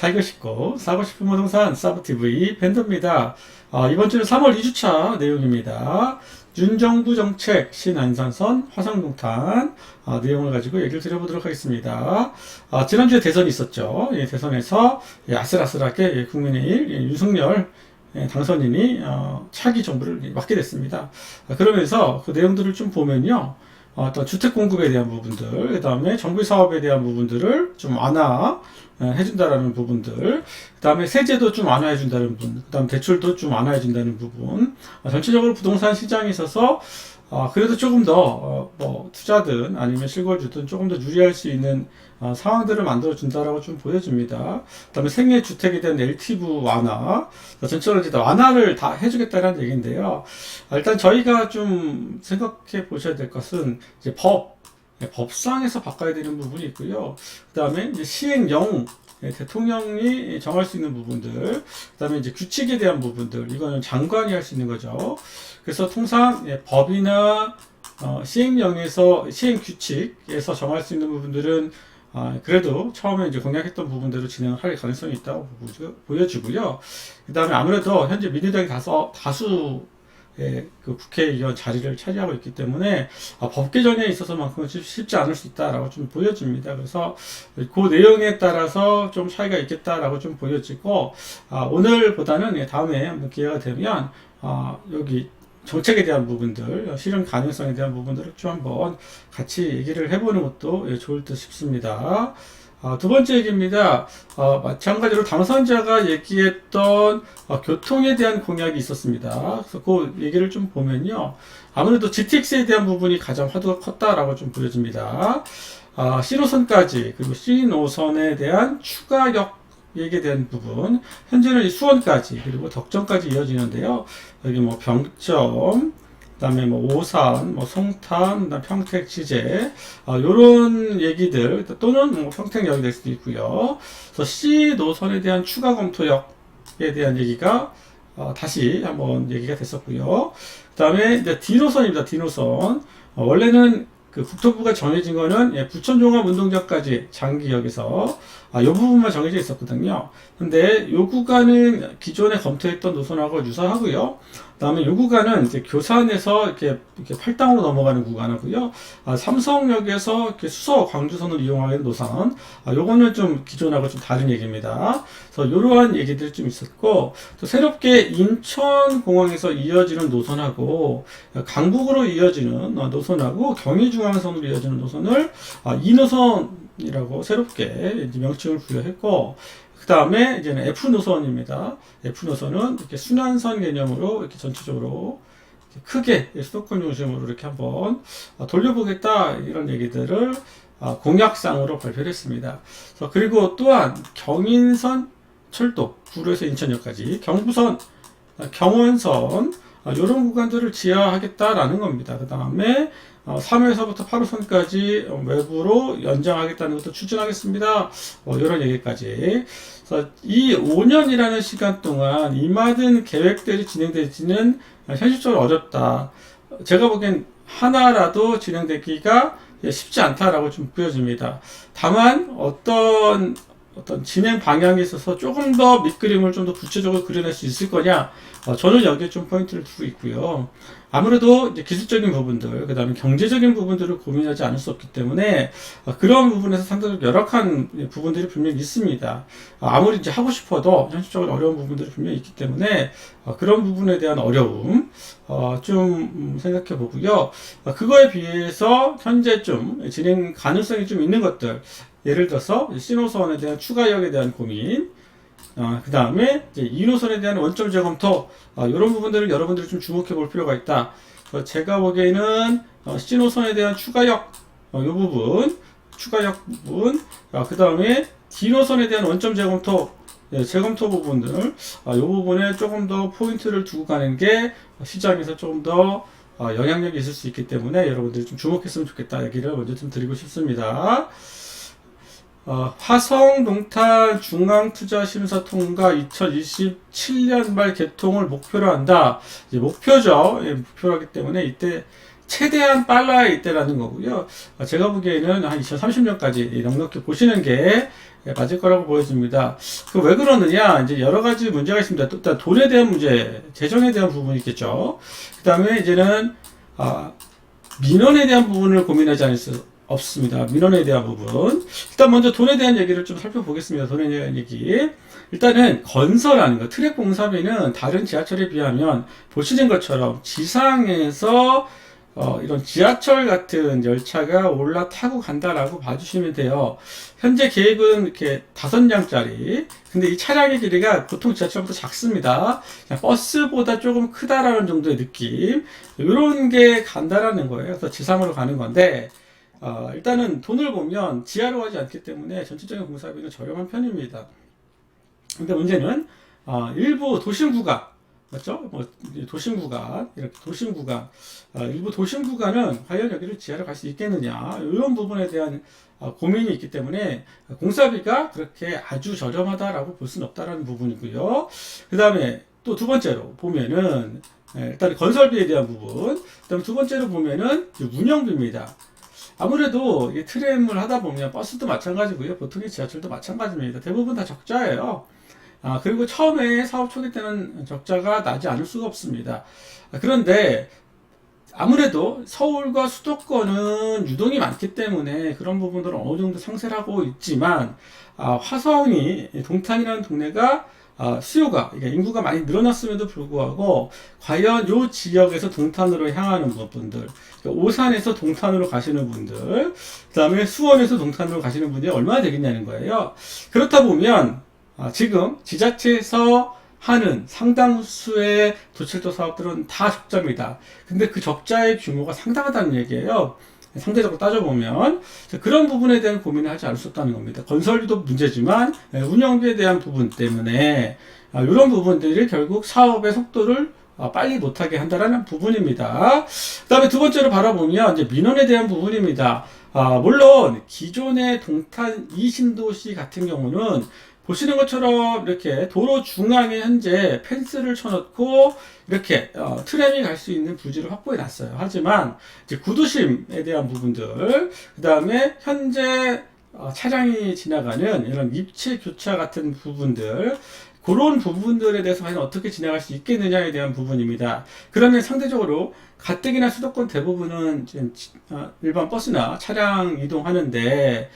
살고 싶고 사고 싶은 부동산 사부TV 밴더입니다. 이번 주는 3월 2주차 내용입니다. 윤정부 정책 신안산선 화성동탄 내용을 가지고 얘기를 드려보도록 하겠습니다. 지난주에 대선이 있었죠. 대선에서 아슬아슬하게 국민의힘 윤석열 당선인이 차기 정부를 맡게 됐습니다. 그러면서 그 내용들을 좀 보면요. 어떤 주택 공급에 대한 부분들, 그 다음에 정부 사업에 대한 부분들을 좀 완화해준다라는 부분들, 그 다음에 세제도 좀 완화해준다는 부분, 그 다음 대출도 좀 완화해준다는 부분, 전체적으로 부동산 시장에 있어서 그래도 조금 더 뭐 투자든 아니면 실거주든 조금 더 유리할 수 있는 상황들을 만들어준다라고 좀 보여집니다. 그 다음에 생애주택에 대한 LTV 완화, 전체적으로 이제 완화를 다 해주겠다는 얘기인데요. 일단 저희가 좀 생각해 보셔야 될 것은 이제 법상에서 바꿔야 되는 부분이 있고요. 그 다음에 이제 시행령, 대통령이 정할 수 있는 부분들, 그 다음에 이제 규칙에 대한 부분들, 이거는 장관이 할 수 있는 거죠. 그래서 통상 법이나 시행령에서 시행 규칙에서 정할 수 있는 부분들은 그래도 처음에 이제 공약했던 부분대로 진행을 할 가능성이 있다고 보여지고요. 그 다음에 아무래도 현재 민주당이 다수 그 국회의원 자리를 차지하고 있기 때문에 법 개정에 있어서만큼은 쉽지 않을 수 있다라고 좀 보여집니다. 그래서 그 내용에 따라서 좀 차이가 있겠다라고 좀 보여지고 오늘보다는 다음에 한번 기회가 되면 여기 정책에 대한 부분들, 실현 가능성에 대한 부분들을 좀 한번 같이 얘기를 해보는 것도 좋을 듯 싶습니다. 두 번째 얘기입니다. 마찬가지로 당선자가 얘기했던 교통에 대한 공약이 있었습니다. 그래서 그 얘기를 좀 보면요. 아무래도 GTX에 대한 부분이 가장 화두가 컸다라고 좀 보여집니다. C노선까지, 그리고 C노선에 대한 추가역 얘기에 대한 부분, 현재는 수원까지, 그리고 덕정까지 이어지는데요. 여기 뭐 병점, 그 다음에 뭐 오산, 뭐 송탄, 그다음 평택, 지제, 요런 얘기들, 또는 뭐 평택역이 될 수도 있고요. 그래서 C 노선에 대한 추가 검토역에 대한 얘기가 다시 한번 얘기가 됐었고요. 그 다음에 이제 D 노선입니다. D 노선. 원래는 그 국토부가 정해진 거는 부천종합운동장까지 장기역에서 이 부분만 정해져 있었거든요. 근데 요 구간은 기존에 검토했던 노선하고 유사하고요. 그다음에 요 구간은 이제 교산에서 이렇게 팔당으로 넘어가는 구간하고요. 삼성역에서 이렇게 수서 광주선을 이용하는 노선. 요거는 좀 기존하고 좀 다른 얘기입니다. 그래서 요러한 얘기들이 좀 있었고, 또 새롭게 인천공항에서 이어지는 노선하고 강북으로 이어지는 노선하고 경의중앙선으로 이어지는 노선을 이 노선이라고 새롭게 명칭을 부여했고, 그 다음에 이제는 F 노선입니다. F 노선은 이렇게 순환선 개념으로 이렇게 전체적으로 크게 수도권 중심으로 이렇게 한번 돌려보겠다, 이런 얘기들을 공약상으로 발표를 했습니다. 그리고 또한 경인선 철도 구로에서 인천역까지, 경부선, 경원선, 이런 구간들을 지하하겠다라는 겁니다. 그 다음에 3호에서부터 8호선까지 외부로 연장하겠다는 것도 추진하겠습니다. 이런 얘기까지. 그래서 이 5년이라는 시간 동안 이 많은 계획들이 진행되지는 현실적으로 어렵다. 제가 보기엔 하나라도 진행되기가 쉽지 않다라고 좀 보여집니다. 다만 어떤 진행 방향에 있어서 조금 더 밑그림을 좀 더 구체적으로 그려낼 수 있을 거냐, 저는 여기에 좀 포인트를 두고 있고요. 아무래도 이제 기술적인 부분들, 그 다음에 경제적인 부분들을 고민하지 않을 수 없기 때문에 그런 부분에서 상당히 열악한 부분들이 분명히 있습니다. 아무리 이제 하고 싶어도 현실적으로 어려운 부분들이 분명히 있기 때문에 그런 부분에 대한 어려움 좀 생각해 보고요. 그거에 비해서 현재 좀 진행 가능성이 좀 있는 것들, 예를 들어서 C노선에 대한 추가역에 대한 고민, 그 다음에 2노선에 대한 원점 재검토, 이런 부분들을 여러분들이 좀 주목해 볼 필요가 있다. 제가 보기에는 C노선에 대한 추가역, 추가역 부분, 그 다음에 D노선에 대한 원점 재검토, 재검토 부분들, 이 부분에 조금 더 포인트를 두고 가는 게 시장에서 조금 더 영향력이 있을 수 있기 때문에 여러분들이 좀 주목했으면 좋겠다, 얘기를 먼저 좀 드리고 싶습니다. 화성동탄 중앙투자심사 통과 2027년 말 개통을 목표로 한다. 이제 목표죠. 목표하기 때문에 이때 최대한 빨라야 이때라는 거고요. 제가 보기에는 한 2030년까지 넉넉히 보시는 게 맞을 거라고 보여집니다. 그 왜 그러느냐? 이제 여러 가지 문제가 있습니다. 또 일단 돈에 대한 문제, 재정에 대한 부분이 있겠죠. 그 다음에 이제는 민원에 대한 부분을 고민하지 않을 수 없습니다. 민원에 대한 부분. 일단 먼저 돈에 대한 얘기를 좀 살펴보겠습니다. 돈에 대한 얘기. 일단은 건설하는 거, 트랙 공사비는 다른 지하철에 비하면 보시는 것처럼 지상에서 이런 지하철 같은 열차가 올라타고 간다라고 봐주시면 돼요. 현재 계획은 이렇게 5량짜리. 근데 이 차량의 길이가 보통 지하철보다 작습니다. 그냥 버스보다 조금 크다라는 정도의 느낌. 이런 게 간다라는 거예요. 그래서 지상으로 가는 건데, 일단은 돈을 보면 지하로 가지 않기 때문에 전체적인 공사비는 저렴한 편입니다. 근데 문제는, 일부 도심 구간, 맞죠? 뭐, 도심 구간, 이렇게 도심 구간, 일부 도심 구간은 과연 여기를 지하로 갈 수 있겠느냐, 이런 부분에 대한 고민이 있기 때문에 공사비가 그렇게 아주 저렴하다라고 볼 수는 없다라는 부분이고요. 그 다음에 또 두 번째로 보면은, 일단 건설비에 대한 부분, 그 다음에 두 번째로 보면은 운영비입니다. 아무래도 이 트램을 하다 보면 버스도 마찬가지고요. 보통의 지하철도 마찬가지입니다. 대부분 다 적자예요. 그리고 처음에 사업 초기 때는 적자가 나지 않을 수가 없습니다. 그런데 아무래도 서울과 수도권은 유동이 많기 때문에 그런 부분들은 어느 정도 상쇄를 하고 있지만, 화성이 동탄이라는 동네가 수요가, 그러니까 인구가 많이 늘어났음에도 불구하고 과연 이 지역에서 동탄으로 향하는 분들, 그러니까 오산에서 동탄으로 가시는 분들, 그 다음에 수원에서 동탄으로 가시는 분들이 얼마나 되겠냐는 거예요. 그렇다 보면 지금 지자체에서 하는 상당수의 도철도 사업들은 다 적자입니다. 근데 그 적자의 규모가 상당하다는 얘기예요. 상대적으로 따져보면 그런 부분에 대한 고민을 하지 않을 수 없다는 겁니다. 건설비도 문제지만 운영비에 대한 부분 때문에 이런 부분들이 결국 사업의 속도를 빨리 못하게 한다는 부분입니다. 그 다음에 두 번째로 바라보면 이제 민원에 대한 부분입니다. 물론 기존의 동탄 2신도시 같은 경우는 보시는 것처럼 이렇게 도로 중앙에 현재 펜스를 쳐놓고 이렇게 트램이 갈 수 있는 부지를 확보해 놨어요. 하지만 이제 구도심에 대한 부분들, 그 다음에 현재 차량이 지나가는 이런 입체 교차 같은 부분들, 그런 부분들에 대해서 과연 어떻게 지나갈 수 있겠느냐에 대한 부분입니다. 그러면 상대적으로 가뜩이나 수도권 대부분은 일반 버스나 차량 이동하는데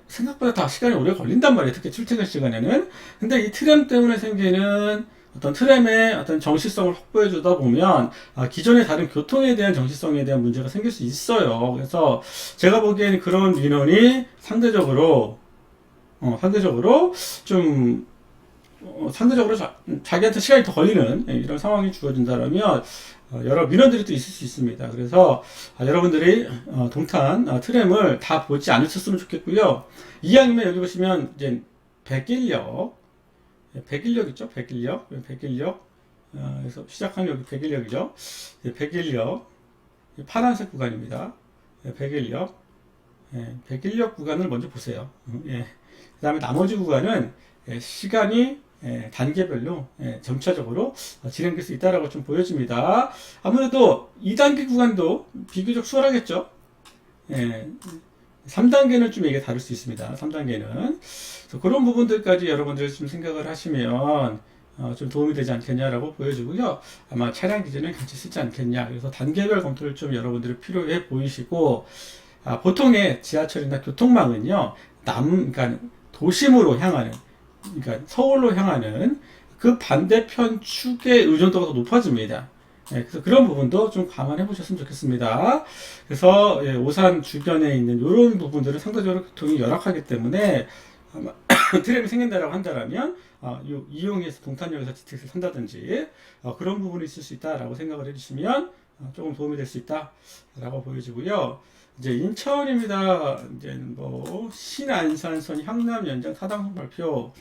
생각보다 다 시간이 오래 걸린단 말이에요. 특히 출퇴근 시간에는. 근데 이 트램 때문에 생기는 어떤 트램의 어떤 정시성을 확보해 주다 보면 기존의 다른 교통에 대한 정시성에 대한 문제가 생길 수 있어요. 그래서 제가 보기에는 그런 민원이 상대적으로 좀 상대적으로 자기한테 시간이 더 걸리는 이런 상황이 주어진다면 여러 민원들이 또 있을 수 있습니다. 그래서 여러분들이 동탄 트램을 다 보지 않으셨으면 좋겠고요. 이왕이면 여기 보시면 이제 백일역 있죠? 백일역 그래서 시작하는 여기 백일역이죠. 백일역 파란색 구간입니다. 백일역 구간을 먼저 보세요. 그 다음에 나머지 구간은 시간이 단계별로 점차적으로 진행될 수 있다라고 좀 보여집니다. 아무래도 2단계 구간도 비교적 수월하겠죠. 3단계는 좀 이게 다를 수 있습니다. 3단계는 그런 부분들까지 여러분들이 좀 생각을 하시면 좀 도움이 되지 않겠냐라고 보여지고요. 아마 차량 기준은 같이 쓰지 않겠냐. 그래서 단계별 검토를 좀 여러분들이 필요해 보이시고, 보통의 지하철이나 교통망은요, 그러니까 도심으로 향하는, 그러니까 서울로 향하는 그 반대편 축의 의존도가 더 높아집니다. 그래서 그런 부분도 좀 감안해 보셨으면 좋겠습니다. 그래서 오산 주변에 있는 이런 부분들은 상대적으로 교통이 열악하기 때문에 아마 트램이 생긴다라고 한다면 이용해서 동탄역에서 GTX를 산다든지 그런 부분이 있을 수 있다라고 생각을 해주시면 조금 도움이 될 수 있다라고 보여지고요. 이제 인천입니다. 이제 뭐 신안산선 향남 연장 타당성 발표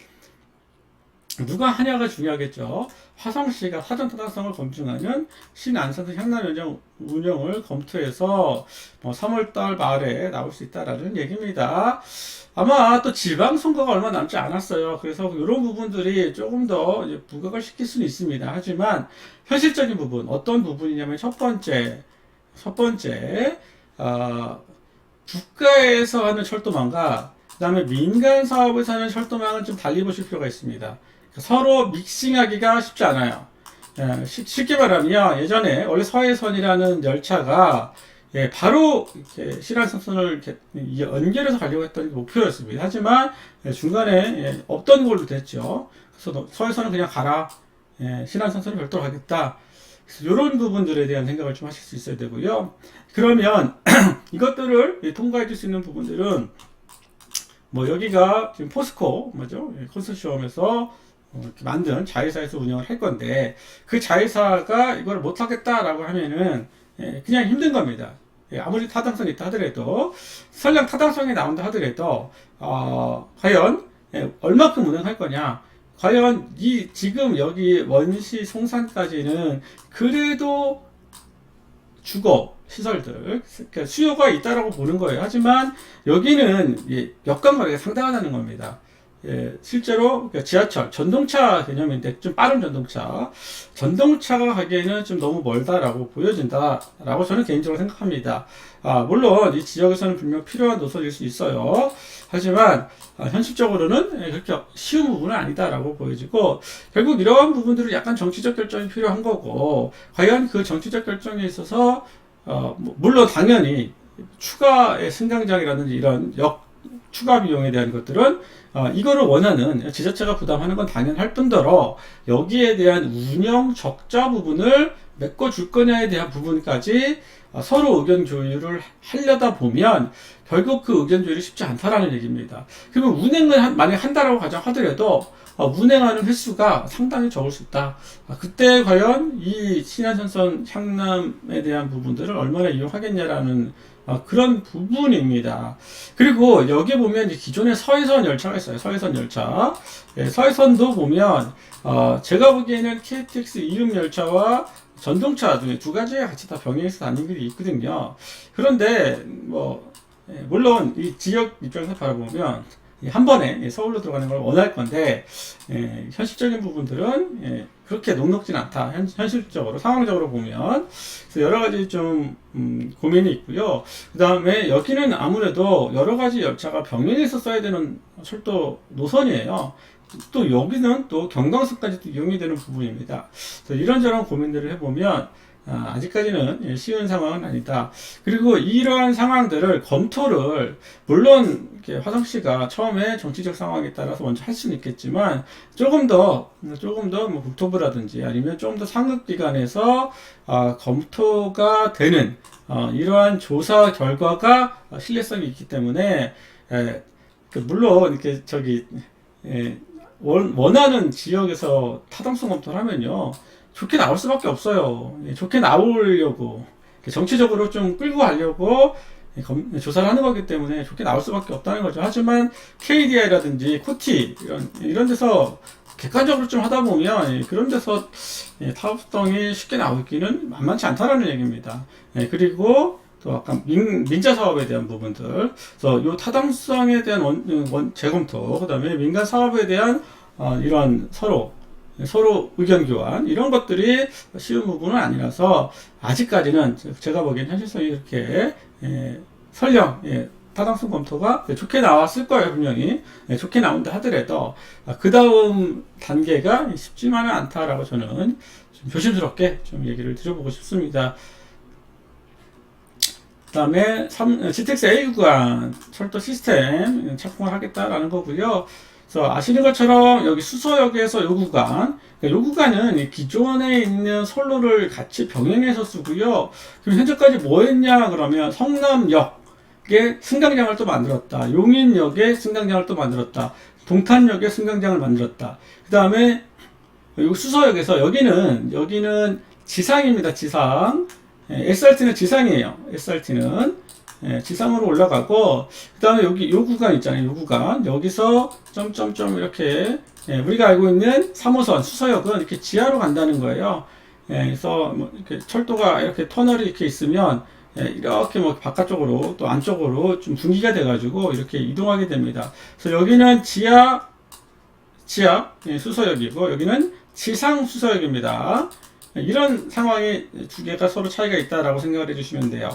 누가 하냐가 중요하겠죠. 화성시가 사전 타당성을 검증하는 신안산선 향남 연장 운영을 검토해서 3월달 말에 나올 수 있다라는 얘기입니다. 아마 또 지방선거가 얼마 남지 않았어요. 그래서 이런 부분들이 조금 더 이제 부각을 시킬 수는 있습니다. 하지만 현실적인 부분, 어떤 부분이냐면 첫 번째, 첫 번째, 국가에서 하는 철도망과 그 다음에 민간 사업에서 하는 철도망은 좀 달리 보실 필요가 있습니다. 서로 믹싱하기가 쉽지 않아요. 쉽게 말하면 예전에 원래 서해선이라는 열차가 바로 이렇게 신안선을 이렇게 연결해서 가려고 했던 게 목표였습니다. 하지만 중간에 없던 걸로 됐죠. 그래서 서해선은 그냥 가라. 신안선선은 별도로 가겠다. 그래서 이런 부분들에 대한 생각을 좀 하실 수 있어야 되고요. 그러면 이것들을 통과해 줄 수 있는 부분들은 뭐 여기가 지금 포스코 뭐죠? 컨소시엄에서 이렇게 만든 자회사에서 운영을 할 건데 그 자회사가 이걸 못 하겠다라고 하면은 그냥 힘든 겁니다. 아무리 타당성이 있다 하더라도 설령 타당성이 나온다 하더라도 과연 얼마큼 운행할 거냐, 과연 이 지금 여기 원시 송산까지는 그래도 주거 시설들 그러니까 수요가 있다라고 보는 거예요. 하지만 여기는 역광 거리가 상당하다는 겁니다. 실제로 지하철, 전동차 개념인데 좀 빠른 전동차가 가기에는 좀 너무 멀다라고 보여진다라고 저는 개인적으로 생각합니다. 물론 이 지역에서는 분명 필요한 노선일 수 있어요. 하지만 현실적으로는 그렇게 쉬운 부분은 아니다라고 보여지고 결국 이러한 부분들은 약간 정치적 결정이 필요한 거고 과연 그 정치적 결정에 있어서 물론 당연히 추가의 승강장이라든지 이런 추가 비용에 대한 것들은 이거를 원하는 지자체가 부담하는 건 당연할 뿐더러 여기에 대한 운영 적자 부분을 메꿔줄 거냐에 대한 부분까지 서로 의견 조율을 하려다 보면 결국 그 의견 조율이 쉽지 않다라는 얘기입니다. 그리고 운행을 만약에 한다라고 가정하더라도 운행하는 횟수가 상당히 적을 수 있다. 그때 과연 이 신안선선 향남에 대한 부분들을 얼마나 이용하겠냐라는 그런 부분입니다. 그리고 여기 보면 기존에 서해선 열차가 있어요. 서해선 열차. 서해선도 보면 제가 보기에는 KTX 이음 열차와 전동차 중에 두 가지가 같이 다 병행해서 다니는 게 있거든요. 그런데 물론 이 지역 입장에서 바라보면 한 번에 서울로 들어가는 걸 원할 건데 현실적인 부분들은 그렇게 녹록진 않다. 현실적으로 상황적으로 보면 그래서 여러 가지 좀 고민이 있고요. 그 다음에 여기는 아무래도 여러 가지 열차가 병행해서 써야 되는 철도 노선이에요. 또 여기는 또 경강선까지 이용이 되는 부분입니다. 그래서 이런저런 고민들을 해보면 아직까지는 쉬운 상황은 아니다. 그리고 이러한 상황들을 검토를 물론 화성시가 처음에 정치적 상황에 따라서 먼저 할 수는 있겠지만 조금 더 뭐 국토부라든지 아니면 좀 더 상급기관에서 검토가 되는 이러한 조사 결과가 신뢰성이 있기 때문에 물론 이렇게 원하는 지역에서 타당성 검토를 하면요 좋게 나올 수밖에 없어요. 좋게 나오려고 정치적으로 좀 끌고 가려고 조사를 하는 거기 때문에 좋게 나올 수밖에 없다는 거죠. 하지만 KDI라든지 코티 이런 데서 객관적으로 좀 하다 보면 그런 데서 타협성이 쉽게 나오기는 만만치 않다라는 얘기입니다. 그리고 또 아까 민자 사업에 대한 부분들, 그래서 이 타당성에 대한 재검토, 그다음에 민간 사업에 대한 이런 서로 의견 교환 이런 것들이 쉬운 부분은 아니라서 아직까지는 제가 보기엔 현실성이 이렇게 설령 타당성 검토가 좋게 나왔을 거예요. 분명히 좋게 나온다 하더라도 그 다음 단계가 쉽지만은 않다라고 저는 좀 조심스럽게 좀 얘기를 드려보고 싶습니다. 그 다음에 GTX A 구간 철도 시스템 착공을 하겠다라는 거고요. 그래서 아시는 것처럼 여기 수서역에서 요 구간은 기존에 있는 선로를 같이 병행해서 쓰고요. 그럼 현재까지 뭐 했냐 그러면 성남역에 승강장을 또 만들었다. 용인역에 승강장을 또 만들었다. 동탄역에 승강장을 만들었다. 그 다음에 요 수서역에서 여기는 지상입니다. 지상. SRT는 지상이에요. SRT는. 지상으로 올라가고 그 다음에 여기 요 구간 있잖아요. 요 구간 여기서 점점점 이렇게 우리가 알고 있는 3호선 수서역은 이렇게 지하로 간다는 거예요. 그래서 뭐 이렇게 철도가 이렇게 터널이 이렇게 있으면 이렇게 뭐 바깥쪽으로 또 안쪽으로 좀 분기가 돼가지고 이렇게 이동하게 됩니다. 그래서 여기는 지하 수서역이고 여기는 지상 수서역입니다. 이런 상황이 두 개가 서로 차이가 있다라고 생각을 해주시면 돼요.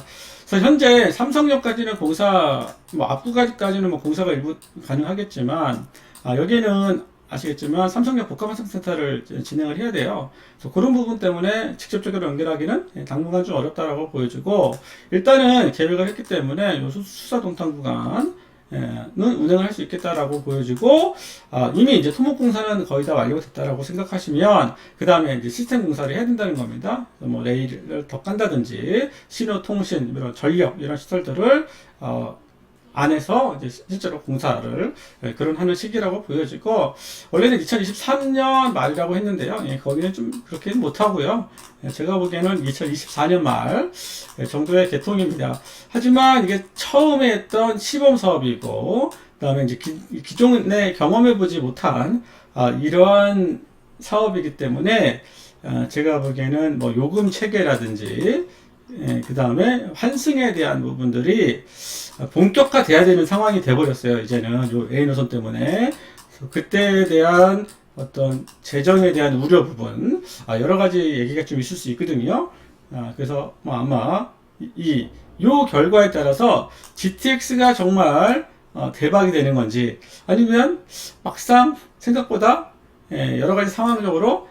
그래서 현재 삼성역까지는 공사, 뭐 앞부까지는 뭐 공사가 일부 가능하겠지만, 여기는 아시겠지만 삼성역 복합환승센터를 진행을 해야 돼요. 그래서 그런 부분 때문에 직접적으로 연결하기는 당분간 좀 어렵다라고 보여지고, 일단은 계획을 했기 때문에 요 수사동탄 구간은 운행을 할 수 있겠다라고 보여지고, 이미 이제 토목공사는 거의 다 완료됐다라고 생각하시면, 그 다음에 이제 시스템 공사를 해야 된다는 겁니다. 뭐 레일을 더 깐다든지, 신호통신, 이런 전력, 이런 시설들을, 안에서 이제 실제로 공사를 그런 하는 시기라고 보여지고, 원래는 2023년 말이라고 했는데요. 거기는 좀 그렇게는 못하고요. 제가 보기에는 2024년 말 정도의 개통입니다. 하지만 이게 처음에 했던 시범 사업이고, 그 다음에 이제 기존에 경험해보지 못한 이러한 사업이기 때문에, 제가 보기에는 뭐 요금 체계라든지, 그 다음에 환승에 대한 부분들이 본격화돼야 되는 상황이 돼버렸어요. 이제는 요 A 노선 때문에. 그때에 대한 어떤 재정에 대한 우려 부분, 여러 가지 얘기가 좀 있을 수 있거든요. 그래서 뭐 아마 요 결과에 따라서 GTX가 정말 대박이 되는 건지, 아니면 막상 생각보다 여러 가지 상황적으로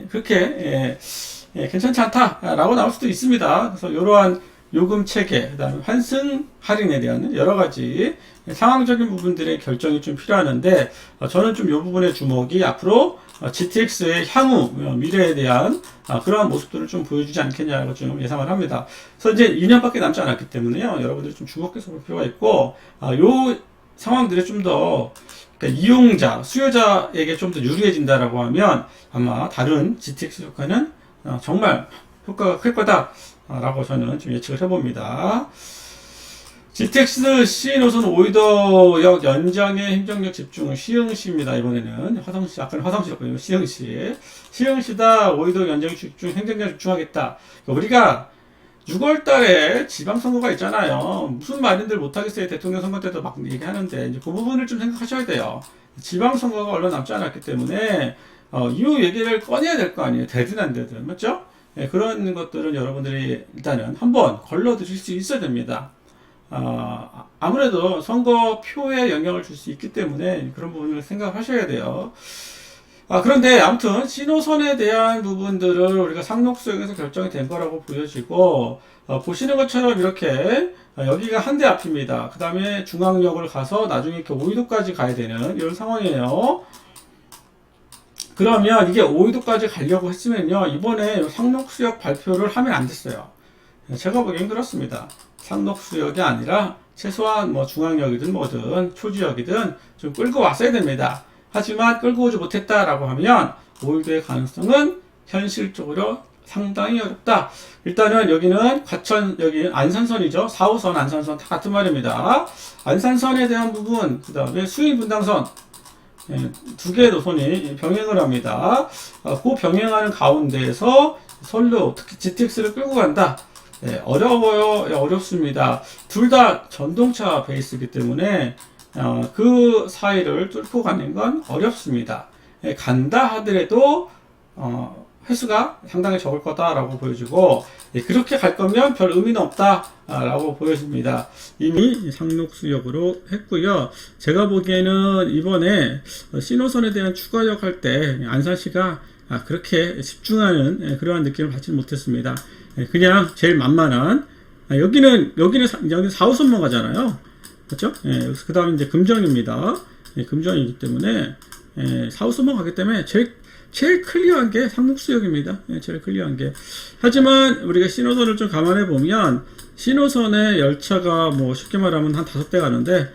그렇게 괜찮지 않다라고 나올 수도 있습니다. 그래서 이러한 요금 체계, 그다음에 환승 할인에 대한 여러 가지 상황적인 부분들의 결정이 좀 필요하는데, 저는 좀 이 부분의 주목이 앞으로 GTX의 향후 미래에 대한 그러한 모습들을 좀 보여주지 않겠냐고 좀 예상을 합니다. 그래서 이제 2년밖에 남지 않았기 때문에요. 여러분들이 좀 주목해서 볼 필요가 있고, 요 상황들이 좀 더 그러니까 이용자, 수요자에게 좀 더 유리해진다라고 하면 아마 다른 GTX 효과는 정말 효과가 클 거다라고 저는 좀 예측을 해봅니다. GTX C 노선 오이도역 연장의 행정력 집중 시흥시입니다. 이번에는 화성시, 아까는 화성시였고요. 시흥시다 오이도 연장 집중 행정력 집중하겠다. 우리가 6월 달에 지방선거가 있잖아요. 무슨 말인들 못하겠어요. 대통령 선거 때도 막 얘기하는데, 이제 그 부분을 좀 생각하셔야 돼요. 지방선거가 얼마 남지 않았기 때문에, 이 얘기를 꺼내야 될 거 아니에요. 되든 안 되든. 맞죠? 그런 것들은 여러분들이 일단은 한번 걸러드실 수 있어야 됩니다. 아무래도 선거표에 영향을 줄 수 있기 때문에 그런 부분을 생각하셔야 돼요. 그런데 아무튼 신호선에 대한 부분들을 우리가 상록수역에서 결정이 된 거라고 보여지고, 보시는 것처럼 이렇게 여기가 한 대 앞입니다. 그 다음에 중앙역을 가서 나중에 이렇게 오이도까지 가야 되는 이런 상황이에요. 그러면 이게 오이도까지 가려고 했으면요, 이번에 상록수역 발표를 하면 안 됐어요. 제가 보기엔 그렇습니다. 상록수역이 아니라 최소한 뭐 중앙역이든 뭐든 초지역이든 좀 끌고 왔어야 됩니다. 하지만 끌고 오지 못했다라고 하면 오이도의 가능성은 현실적으로 상당히 어렵다. 일단은 여기는 여기 안산선이죠. 4호선, 안산선 다 같은 말입니다. 안산선에 대한 부분, 그 다음에 수인분당선, 두 개의 노선이 병행을 합니다. 그 병행하는 가운데에서 선로, 특히 GTX를 끌고 간다. 어려워요. 어렵습니다. 둘 다 전동차 베이스이기 때문에 그 사이를 뚫고 가는 건 어렵습니다. 간다 하더라도 횟수가 상당히 적을 거다라고 보여지고, 그렇게 갈 거면 별 의미는 없다라고 보여집니다. 이미 상록수역으로 했고요. 제가 보기에는 이번에 신호선에 대한 추가역 할 때 안산시가 그렇게 집중하는 그러한 느낌을 받지 못했습니다. 그냥 제일 만만한, 여기는 4호선만 가잖아요. 그렇죠? 그 다음에 이제 금정입니다. 금정이기 때문에 4호선만 가기 때문에 제일 클리어한 게 상록수역입니다. 제일 클리어한 게. 하지만 우리가 신호선을 좀 감안해 보면 신호선에 열차가 뭐 쉽게 말하면 한 5대 가는데,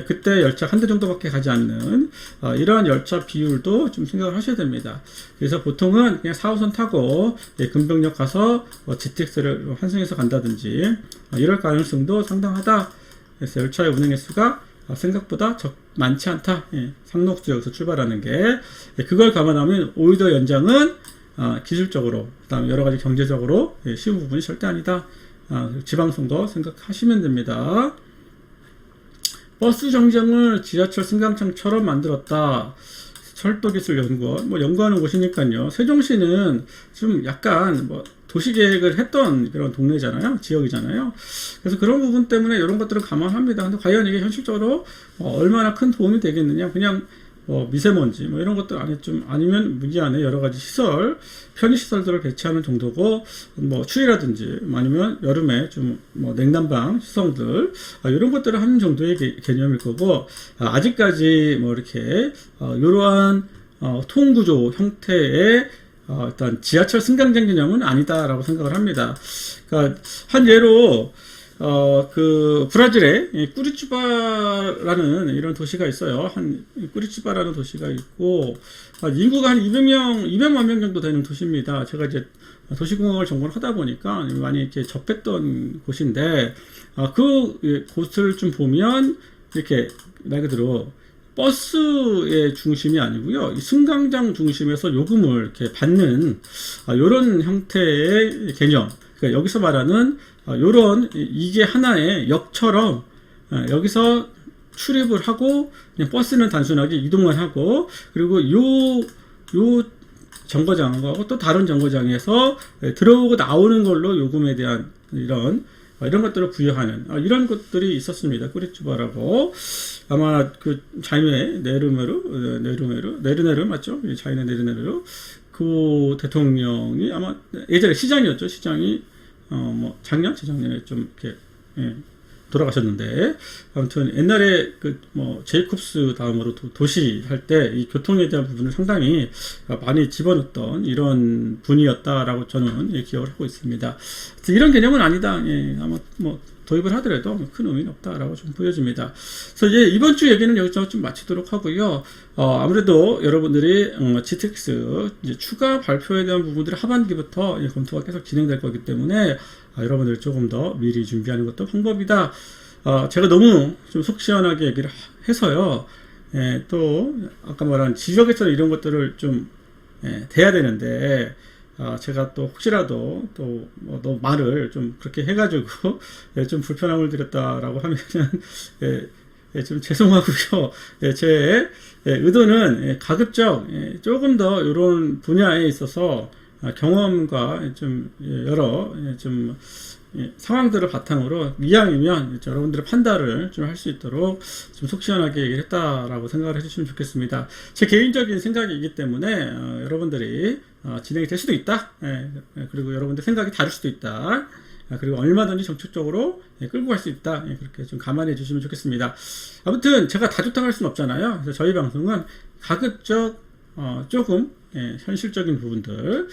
그때 열차 한 대 정도밖에 가지 않는 이러한 열차 비율도 좀 생각을 하셔야 됩니다. 그래서 보통은 그냥 4호선 타고 금병역 가서 GTX를 환승해서 간다든지 이럴 가능성도 상당하다. 그래서 열차의 운행 횟수가 생각보다 많지 않다. 상록수역에서 출발하는 게. 그걸 감안하면 오이도 연장은 기술적으로, 그다음에 여러 가지 경제적으로 쉬운 부분이 절대 아니다. 지방선거 생각하시면 됩니다. 버스 정점을 지하철 승강장처럼 만들었다. 설도기술연구원 뭐 연구하는 곳이니까요. 세종시는 좀 약간 뭐 도시계획을 했던 그런 동네잖아요. 지역이잖아요. 그래서 그런 부분 때문에 이런 것들을 감안합니다. 근데 과연 이게 현실적으로 얼마나 큰 도움이 되겠느냐? 그냥 미세먼지 뭐 이런 것들 안에 좀 아니면 무기 안에 여러 가지 시설, 편의 시설들을 배치하는 정도고 뭐 추위라든지 아니면 여름에 좀 뭐 냉난방 시설들 이런 것들을 하는 정도의 개념일 거고 아직까지 뭐 이렇게 이러한 통구조 형태의 일단 지하철 승강장 개념은 아니다라고 생각을 합니다. 그러니까 한 예로 그 브라질에 꾸리티바라는 이런 도시가 있어요. 꾸리티바라는 도시가 있고 인구가 한 200만 명 정도 되는 도시입니다. 제가 이제 도시공학을 전공을 하다 보니까 많이 이렇게 접했던 곳인데 그 곳을 좀 보면 이렇게 말 그대로 버스의 중심이 아니고요. 승강장 중심에서 요금을 이렇게 받는 이런 형태의 개념. 그러니까 여기서 말하는 요런 이게 하나의 역처럼 여기서 출입을 하고 그냥 버스는 단순하게 이동만 하고 그리고 요 정거장하고 또 다른 정거장에서 들어오고 나오는 걸로 요금에 대한 이런 것들을 부여하는 이런 것들이 있었습니다. 꾸리티바라고 아마 그 자이네 네르네르 맞죠? 자이네 네르네르 그 대통령이 아마 예전에 시장이었죠. 시장이 뭐 작년, 재작년에 좀 이렇게 돌아가셨는데 아무튼 옛날에 그 뭐 제이콥스 다음으로 도시 할 때 이 교통에 대한 부분을 상당히 많이 집어넣었던 이런 분이었다라고 저는 기억을 하고 있습니다. 이런 개념은 아니다. 아마 뭐 도입을 하더라도 큰 의미는 없다라고 좀 보여집니다. 그래서 이번 주 얘기는 여기서 좀 마치도록 하고요. 아무래도 여러분들이 GTX 이제 추가 발표에 대한 부분들이 하반기부터 검토가 계속 진행될 거기 때문에 여러분들 조금 더 미리 준비하는 것도 방법이다. 제가 너무 좀 속 시원하게 얘기를 해서요. 또 아까 말한 지적에서 이런 것들을 좀 돼야 되는데 제가 또 혹시라도 또 너 말을 좀 그렇게 해가지고 좀 불편함을 드렸다라고 하면은 좀 죄송하고요. 제 의도는 가급적 조금 더 이런 분야에 있어서 경험과 좀 여러 좀 상황들을 바탕으로 이왕이면 여러분들의 판단을 좀 할 수 있도록 좀 속 시원하게 얘기를 했다라고 생각을 해주시면 좋겠습니다. 제 개인적인 생각이기 때문에 여러분들이 진행이 될 수도 있다. 그리고 여러분들 생각이 다를 수도 있다. 그리고 얼마든지 정책적으로 끌고 갈 수 있다. 그렇게 좀 감안해 주시면 좋겠습니다. 아무튼 제가 다 좋다고 할 수는 없잖아요. 그래서 저희 방송은 가급적 조금 현실적인 부분들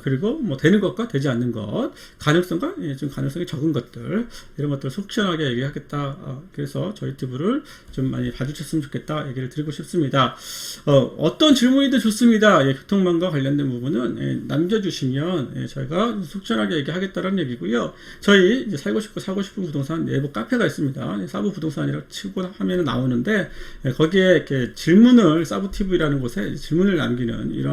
그리고 뭐 되는 것과 되지 않는 것 가능성과 좀 가능성이 적은 것들 이런 것들을 속 시원하게 얘기하겠다. 그래서 저희 튜브를 좀 많이 봐주셨으면 좋겠다 얘기를 드리고 싶습니다. 어떤 질문이든 좋습니다. 교통망과 관련된 부분은 남겨주시면 저희가 속 시원하게 얘기하겠다는 얘기고요. 저희 이제 살고 싶고 사고 싶은 부동산 내부 카페가 있습니다. 사부 부동산이라고 치고 하면 나오는데 거기에 이렇게 질문을 사부TV라는 곳에 질문을 남기는 이런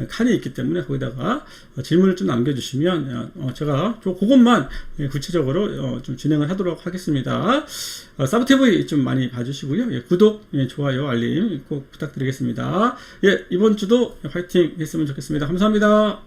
칸이 있기 때문에 거기다가 질문을 좀 남겨주시면 제가 그것만 구체적으로 좀 진행을 하도록 하겠습니다. 사부TV 좀 많이 봐주시고요. 구독, 좋아요, 알림 꼭 부탁드리겠습니다. 이번 주도 화이팅 했으면 좋겠습니다. 감사합니다.